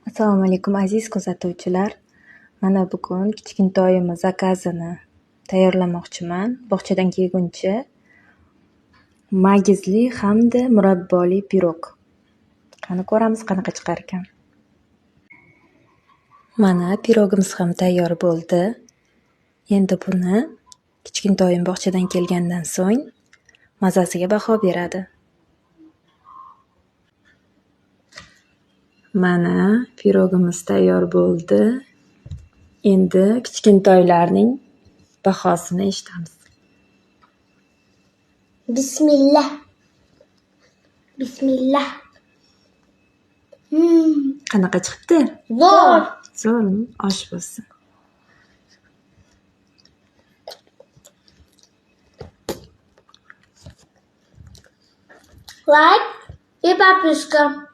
Assalomu alaykum aziz kuzatuvchilar. Mana bugun kichkintoyimni zakazini tayyorlamoqchiman. Bog'chadan kelguncha magizli hamda murabboli pirog. Qani ko'ramiz qanaqa chiqar ekan. Mana pirogimiz ham tayyor bo'ldi. Endi buni kichkintoyim bog'chadan kelgandan so'ng mazasiga baho beradi. Mana pirogimiz tayyor bo'ldi. Endi kichkintoylarning bahosini eshitamiz. Bismillah. Bismillah. Qanaqa chiqibdi? Zo'r. Zo'rmi? Osh bo'lsin. Лайк и подписка.